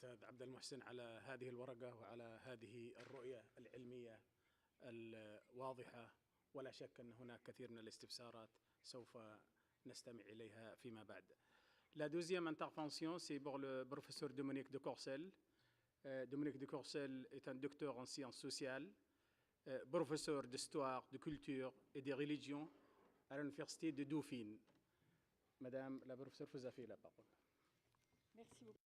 أستاذ عبد المحسن على هذه الورقة وعلى هذه الرؤية العلمية الواضحة، ولا شك أن هناك كثير من الاستفسارات سوف نستمع إليها فيما بعد. La deuxième intervention, c'est pour le professeur Dominique de Courcelles. Dominique de Courcelles est un docteur en sciences sociales, professeur d'histoire, de culture et de religion à l'université de Dauphine. Madame la professeure, vous avez la parole. Merci beaucoup.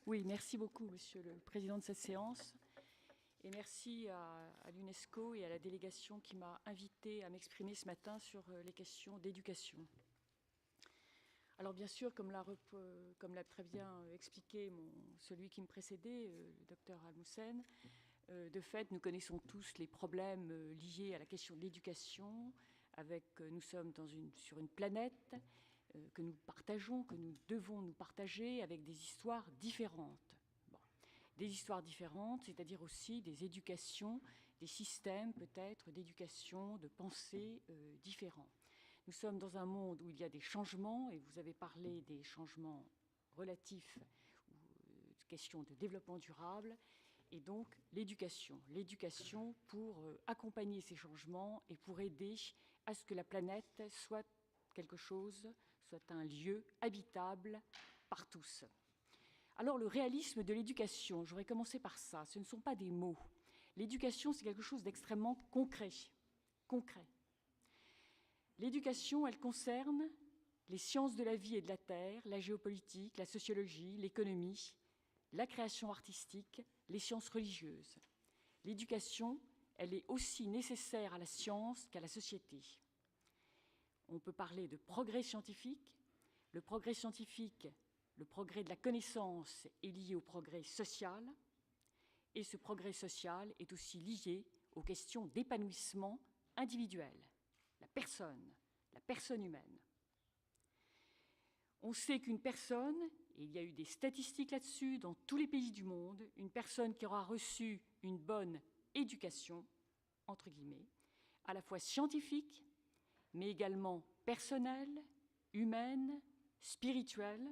Oui, merci beaucoup, Monsieur le Président de cette séance. Et merci à l'UNESCO et à la délégation qui m'a invité à m'exprimer ce matin sur les questions d'éducation. Alors bien sûr, comme l'a très bien expliqué celui qui me précédait, le docteur Al-Moussen, de fait, nous connaissons tous les problèmes liés à la question de l'éducation. Nous sommes sur une planète que nous partageons, que nous devons nous partager, avec des histoires différentes. Des histoires différentes, c'est-à-dire aussi des éducations, des systèmes peut-être d'éducation, de pensée différents. Nous sommes dans un monde où il y a des changements, et vous avez parlé des changements relatifs aux questions de développement durable, et donc l'éducation pour accompagner ces changements et pour aider à ce que la planète soit quelque chose, soit un lieu habitable par tous. Alors, le réalisme de l'éducation, j'aurais commencé par ça, ce ne sont pas des mots. L'éducation, c'est quelque chose d'extrêmement concret. L'éducation, elle concerne les sciences de la vie et de la terre, la géopolitique, la sociologie, l'économie, la création artistique, les sciences religieuses. L'éducation, elle est aussi nécessaire à la science qu'à la société. On peut parler de progrès scientifique. Le progrès scientifique, le progrès de la connaissance est lié au progrès social, et ce progrès social est aussi lié aux questions d'épanouissement individuel, la personne humaine. On sait qu'une personne, et il y a eu des statistiques là-dessus dans tous les pays du monde, une personne qui aura reçu une bonne éducation, entre guillemets, à la fois scientifique, mais également personnelle, humaine, spirituelle,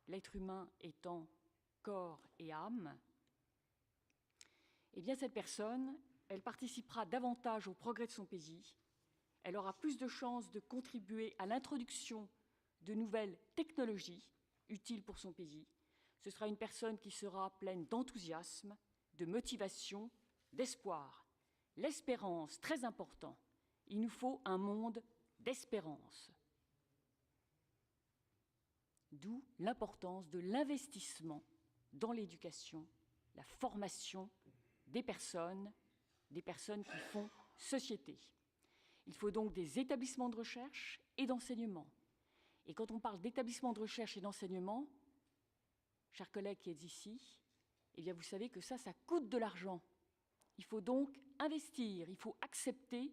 l'être humain étant corps et âme, eh bien cette personne, elle participera davantage au progrès de son pays, elle aura plus de chances de contribuer à l'introduction de nouvelles technologies utiles pour son pays. Ce sera une personne qui sera pleine d'enthousiasme, de motivation, d'espoir. L'espérance, très important. Il nous faut un monde d'espérance. D'où l'importance de l'investissement dans l'éducation, la formation des personnes qui font société. Il faut donc des établissements de recherche et d'enseignement. Et quand on parle d'établissements de recherche et d'enseignement, chers collègues qui êtes ici, eh bien vous savez que ça coûte de l'argent. Il faut donc investir, il faut accepter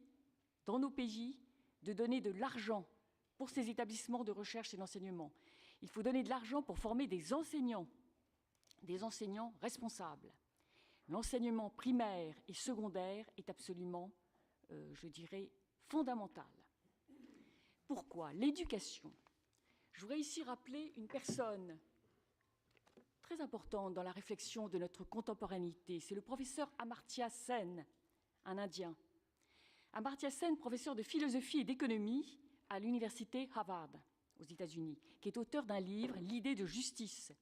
dans nos pays de donner de l'argent pour ces établissements de recherche et d'enseignement. Il faut donner de l'argent pour former des enseignants responsables. L'enseignement primaire et secondaire est absolument, je dirais, fondamental. Pourquoi? L'éducation. Je voudrais ici rappeler une personne très importante dans la réflexion de notre contemporanéité. C'est le professeur Amartya Sen, un Indien. Amartya Sen, professeur de philosophie et d'économie à l'université Harvard, aux États-Unis, qui est auteur d'un livre, L'idée de justice.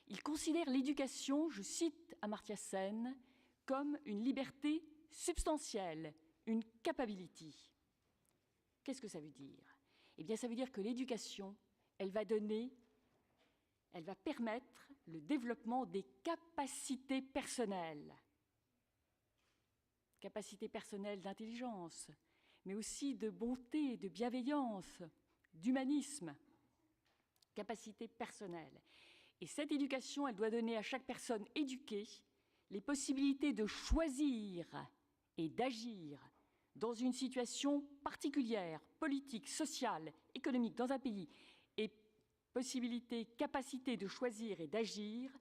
Il considère l'éducation, je cite Amartya Sen, comme une liberté substantielle, une capability. Qu'est-ce que ça veut dire? Eh bien, ça veut dire que l'éducation, elle va permettre le développement des capacités personnelles d'intelligence, mais aussi de bonté, de bienveillance, d'humanisme, capacités personnelles. Et cette éducation, elle doit donner à chaque personne éduquée les possibilités de choisir et d'agir dans une situation particulière, politique, sociale, économique, dans un pays, et capacité de choisir et d'agir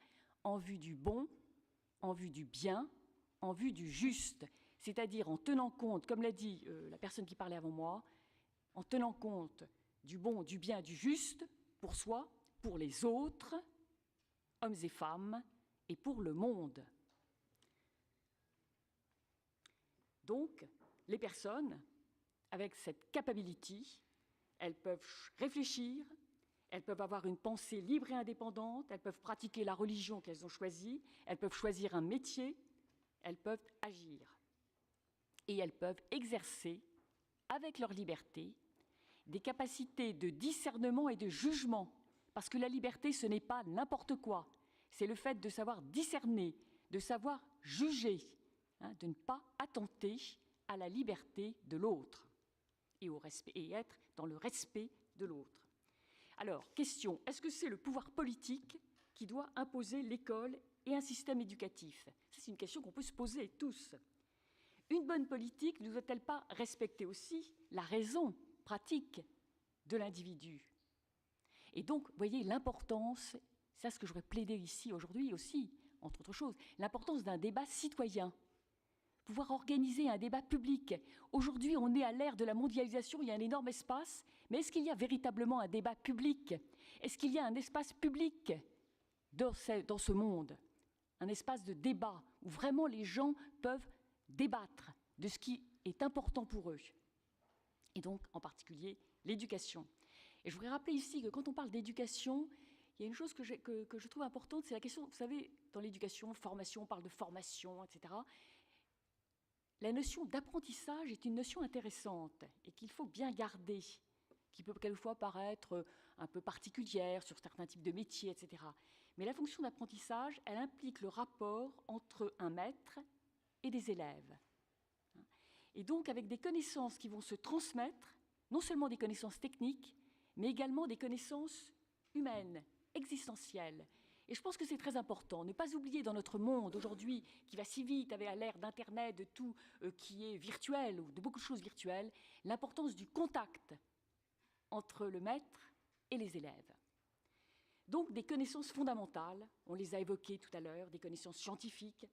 en vue du bon, en vue du bien, en vue du juste, c'est-à-dire en tenant compte, comme l'a dit la personne qui parlait avant moi, en tenant compte du bon, du bien, du juste, pour soi, pour les autres, hommes et femmes, et pour le monde. Donc, les personnes, avec cette capability, elles peuvent réfléchir, elles peuvent avoir une pensée libre et indépendante, elles peuvent pratiquer la religion qu'elles ont choisie, elles peuvent choisir un métier, elles peuvent agir. Et elles peuvent exercer, avec leur liberté, des capacités de discernement et de jugement. Parce que la liberté, ce n'est pas n'importe quoi. C'est le fait de savoir discerner, de savoir juger, de ne pas attenter à la liberté de l'autre et être dans le respect de l'autre. Alors, question, est-ce que c'est le pouvoir politique qui doit imposer l'école et un système éducatif? C'est une question qu'on peut se poser tous. Une bonne politique ne doit-elle pas respecter aussi la raison pratique de l'individu? Et donc, vous voyez, l'importance, c'est ce que j'aurais plaidé ici aujourd'hui aussi, entre autres choses, l'importance d'un débat citoyen. Pouvoir organiser un débat public. Aujourd'hui, on est à l'ère de la mondialisation, il y a un énorme espace, mais est-ce qu'il y a véritablement un débat public? Est-ce qu'il y a un espace public dans ce monde? Un espace de débat où vraiment les gens peuvent débattre de ce qui est important pour eux. Et donc, en particulier, l'éducation. Et je voudrais rappeler ici que quand on parle d'éducation, il y a une chose que je trouve importante, c'est la question, vous savez, dans l'éducation, formation, on parle de formation, etc. La notion d'apprentissage est une notion intéressante et qu'il faut bien garder, qui peut quelquefois paraître un peu particulière sur certains types de métiers, etc. Mais la fonction d'apprentissage, elle implique le rapport entre un maître et des élèves. Et donc, avec des connaissances qui vont se transmettre, non seulement des connaissances techniques, mais également des connaissances humaines, existentielles. Et je pense que c'est très important. Ne pas oublier dans notre monde aujourd'hui, qui va si vite, avec l'ère d'Internet, de tout qui est virtuel, ou de beaucoup de choses virtuelles, l'importance du contact entre le maître et les élèves. Donc des connaissances fondamentales, on les a évoquées tout à l'heure, des connaissances scientifiques,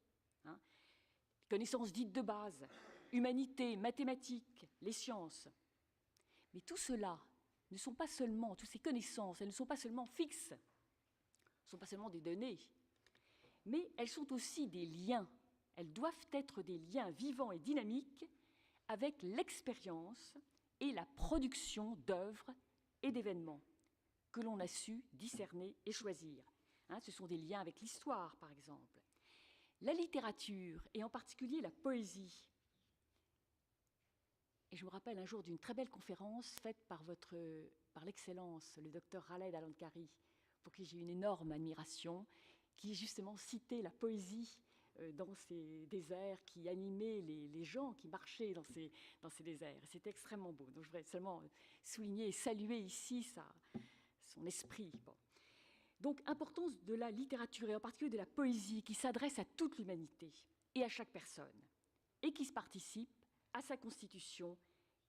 connaissances dites de base, humanité, mathématiques, les sciences. Mais tout cela ne sont pas seulement, toutes ces connaissances, elles ne sont pas seulement fixes, ne sont pas seulement des données, mais elles sont aussi des liens. Elles doivent être des liens vivants et dynamiques avec l'expérience et la production d'œuvres et d'événements que l'on a su discerner et choisir. Ce sont des liens avec l'histoire, par exemple. La littérature, et en particulier la poésie. Et je me rappelle un jour d'une très belle conférence faite par l'excellence, le docteur Khaled Al-Ankari, pour qui j'ai une énorme admiration, qui justement citait la poésie dans ces déserts, qui animait les gens qui marchaient dans ces déserts. C'était extrêmement beau. Donc je voudrais seulement souligner et saluer ici son esprit. Bon. Donc, importance de la littérature, et en particulier de la poésie, qui s'adresse à toute l'humanité et à chaque personne, et qui participe à sa constitution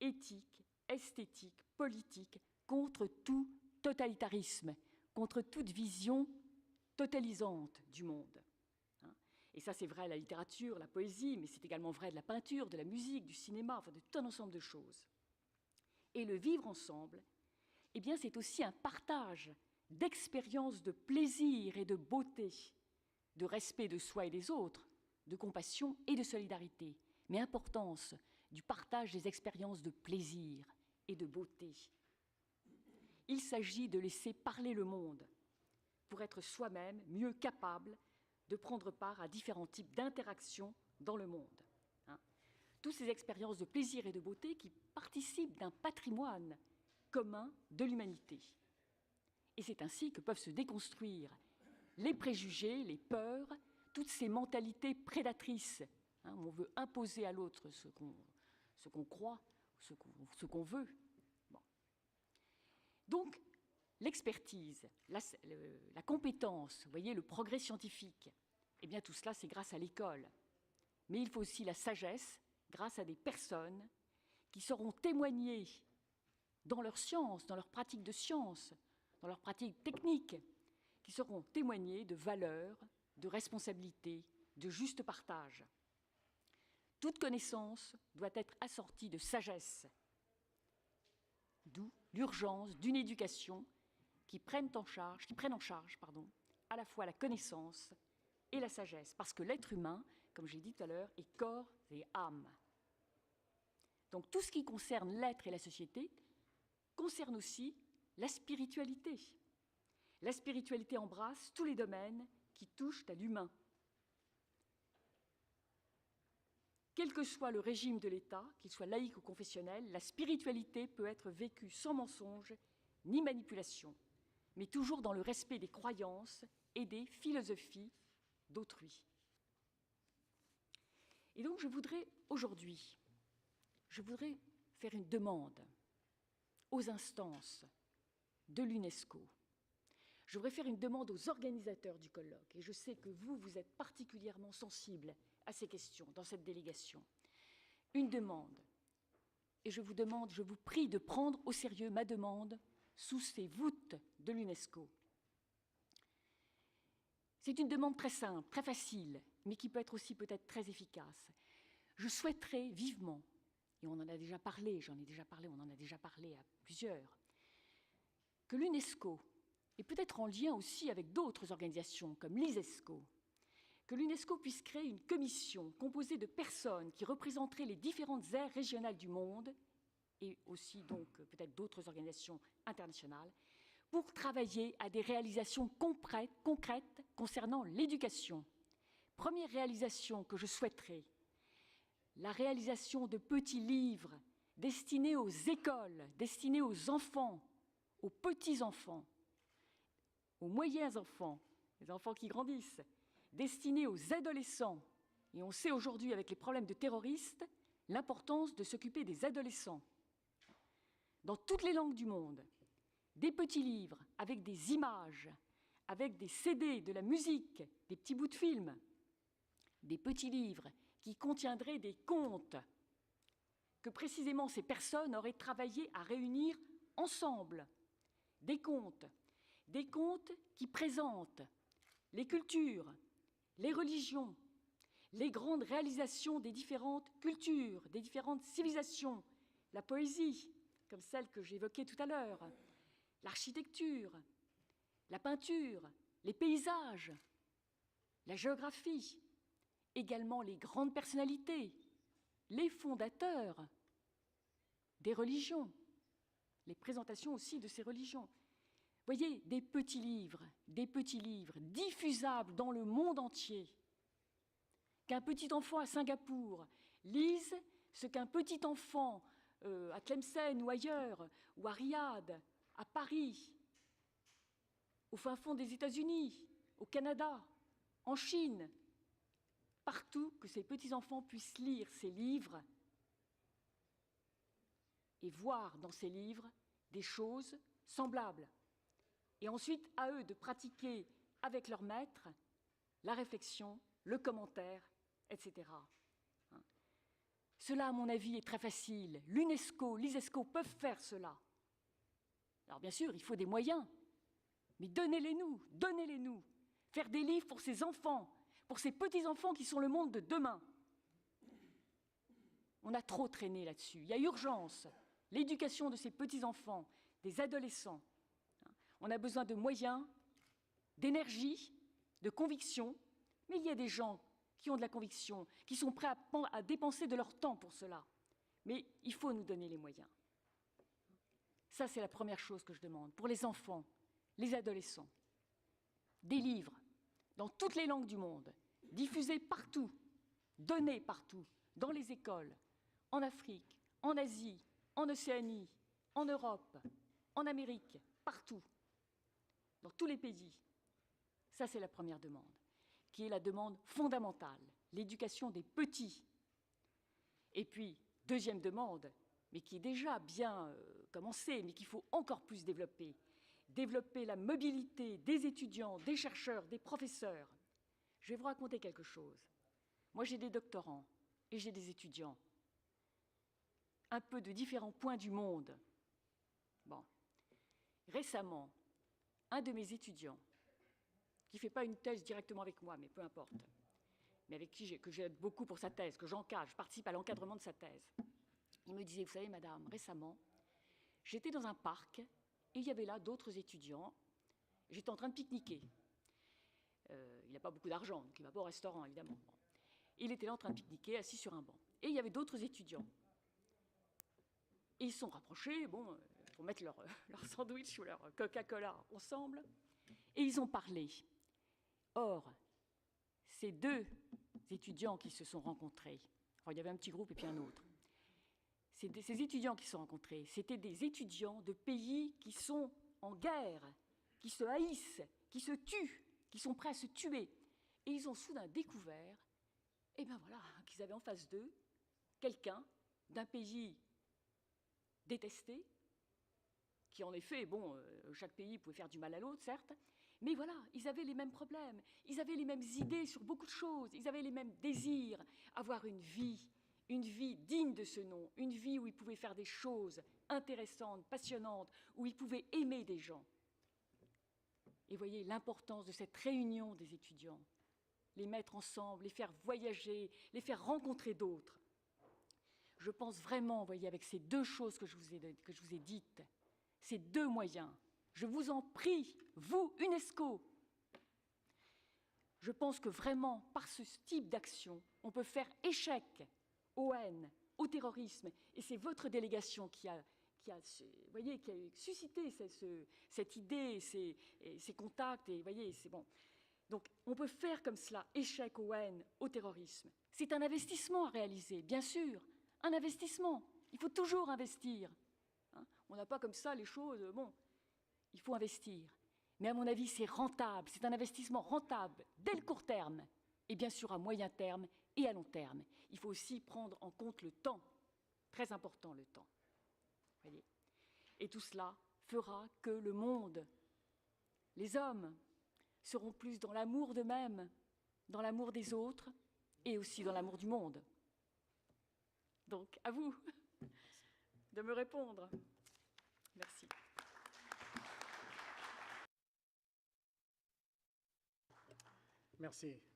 éthique, esthétique, politique, contre tout totalitarisme, contre toute vision totalisante du monde. Et ça, c'est vrai de la littérature, la poésie, mais c'est également vrai de la peinture, de la musique, du cinéma, enfin de tout un ensemble de choses. Et le vivre ensemble, eh bien, c'est aussi un partage d'expériences de plaisir et de beauté, de respect de soi et des autres, de compassion et de solidarité, mais importance du partage des expériences de plaisir et de beauté. Il s'agit de laisser parler le monde pour être soi-même mieux capable de prendre part à différents types d'interactions dans le monde. Toutes ces expériences de plaisir et de beauté qui participent d'un patrimoine commun de l'humanité. Et c'est ainsi que peuvent se déconstruire les préjugés, les peurs, toutes ces mentalités prédatrices, où on veut imposer à l'autre ce qu'on croit, ce qu'on veut. Bon. Donc, l'expertise, la compétence, vous voyez, le progrès scientifique, eh bien tout cela, c'est grâce à l'école. Mais il faut aussi la sagesse, grâce à des personnes qui sauront témoigner dans leur science, dans leur pratique de science, dans leur pratique technique, qui sauront témoigner de valeurs, de responsabilité, de juste partage. Toute connaissance doit être assortie de sagesse, d'où l'urgence d'une éducation qui prenne en charge, à la fois la connaissance et la sagesse, parce que l'être humain, comme j'ai dit tout à l'heure, est corps et âme. Donc tout ce qui concerne l'être et la société concerne aussi la spiritualité. La spiritualité embrasse tous les domaines qui touchent à l'humain. Quel que soit le régime de l'État, qu'il soit laïque ou confessionnel, la spiritualité peut être vécue sans mensonge ni manipulation, mais toujours dans le respect des croyances et des philosophies d'autrui. Et donc aujourd'hui, je voudrais faire une demande aux instances de l'UNESCO. Je voudrais faire une demande aux organisateurs du colloque, et je sais que vous êtes particulièrement sensibles à ces questions dans cette délégation. Une demande, et je vous prie de prendre au sérieux ma demande sous ces voûtes de l'UNESCO. C'est une demande très simple, très facile, mais qui peut être aussi peut-être très efficace. Je souhaiterais vivement, et on en a déjà parlé, on en a déjà parlé à plusieurs, que l'UNESCO, et peut-être en lien aussi avec d'autres organisations comme l'ISESCO, que l'UNESCO puisse créer une commission composée de personnes qui représenteraient les différentes aires régionales du monde, et aussi donc peut-être d'autres organisations internationales, pour travailler à des réalisations concrètes concernant l'éducation. Première réalisation que je souhaiterais, la réalisation de petits livres destinés aux écoles, destinés aux enfants, aux petits-enfants, aux moyens enfants, les enfants qui grandissent, destinés aux adolescents. Et on sait aujourd'hui, avec les problèmes de terroristes, l'importance de s'occuper des adolescents. Dans toutes les langues du monde, des petits livres avec des images, avec des CD, de la musique, des petits bouts de films, des petits livres qui contiendraient des contes que précisément ces personnes auraient travaillé à réunir ensemble. Des contes qui présentent les cultures, les religions, les grandes réalisations des différentes cultures, des différentes civilisations, la poésie, comme celle que j'évoquais tout à l'heure, l'architecture, la peinture, les paysages, la géographie, également les grandes personnalités, les fondateurs des religions, les présentations aussi de ces religions. Vous voyez, des petits livres diffusables dans le monde entier. Qu'un petit enfant à Singapour lise ce qu'un petit enfant à Tlemcen ou ailleurs, ou à Riyad, à Paris, au fin fond des États-Unis, au Canada, en Chine, partout, que ces petits-enfants puissent lire ces livres et voir dans ces livres des choses semblables. Et ensuite, à eux de pratiquer avec leur maître la réflexion, le commentaire, etc. Cela, à mon avis, est très facile. L'UNESCO, l'ISESCO peuvent faire cela. Alors bien sûr, il faut des moyens, mais donnez-les-nous. Faire des livres pour ces enfants, pour ces petits-enfants qui sont le monde de demain. On a trop traîné là-dessus. Il y a urgence. L'éducation de ces petits-enfants, des adolescents. On a besoin de moyens, d'énergie, de conviction, mais il y a des gens qui ont de la conviction, qui sont prêts à dépenser de leur temps pour cela. Mais il faut nous donner les moyens. Ça, c'est la première chose que je demande. Pour les enfants, les adolescents, des livres dans toutes les langues du monde, diffusés partout, donnés partout, dans les écoles, en Afrique, en Asie, en Océanie, en Europe, en Amérique, partout, dans tous les pays. Ça, c'est la première demande, qui est la demande fondamentale, l'éducation des petits. Et puis, deuxième demande, mais qui est déjà bien commencée, mais qu'il faut encore plus développer la mobilité des étudiants, des chercheurs, des professeurs. Je vais vous raconter quelque chose. Moi, j'ai des doctorants et j'ai des étudiants, un peu de différents points du monde. Bon. Récemment, un de mes étudiants, qui ne fait pas une thèse directement avec moi, mais peu importe, mais avec qui que j'aide beaucoup pour sa thèse, que j'encadre, je participe à l'encadrement de sa thèse, il me disait, vous savez, madame, récemment, J'étais dans un parc et il y avait là d'autres étudiants. J'étais en train de pique-niquer. Il n'a pas beaucoup d'argent, donc il ne va pas au restaurant, évidemment. Il était là en train de pique-niquer, assis sur un banc. Et il y avait d'autres étudiants. Et ils se sont rapprochés, bon, pour mettre leur sandwich ou leur Coca-Cola ensemble. Et ils ont parlé. Or, ces deux étudiants qui se sont rencontrés, enfin, il y avait un petit groupe et puis un autre, ces étudiants qui se sont rencontrés, c'était des étudiants de pays qui sont en guerre, qui se haïssent, qui se tuent, qui sont prêts à se tuer. Et ils ont soudain découvert, eh bien voilà, qu'ils avaient en face d'eux quelqu'un d'un pays détesté, qui en effet, bon, chaque pays pouvait faire du mal à l'autre, certes, mais voilà, ils avaient les mêmes problèmes, ils avaient les mêmes idées sur beaucoup de choses, ils avaient les mêmes désirs, avoir une vie digne de ce nom, une vie où ils pouvaient faire des choses intéressantes, passionnantes, où ils pouvaient aimer des gens. Et voyez l'importance de cette réunion des étudiants, les mettre ensemble, les faire voyager, les faire rencontrer d'autres. Je pense vraiment, voyez, avec ces deux choses que je vous ai dites, ces deux moyens, je vous en prie, vous, UNESCO, je pense que vraiment, par ce type d'action, on peut faire échec aux haines, au terrorisme, et c'est votre délégation qui a suscité cette idée, ces contacts, et voyez, c'est bon. Donc, on peut faire comme cela échec aux haines, au terrorisme. C'est un investissement à réaliser, bien sûr, un investissement. Il faut toujours investir. Hein, on n'a pas comme ça les choses, bon, il faut investir. Mais à mon avis, c'est rentable, c'est un investissement rentable dès le court terme, et bien sûr à moyen terme et à long terme. Il faut aussi prendre en compte le temps, très important le temps. Voyez. Et tout cela fera que le monde, les hommes, seront plus dans l'amour d'eux-mêmes, dans l'amour des autres et aussi dans l'amour du monde. Donc, à vous de me répondre. Merci.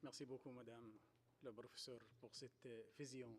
Merci beaucoup, Madame le professeur, pour cette vision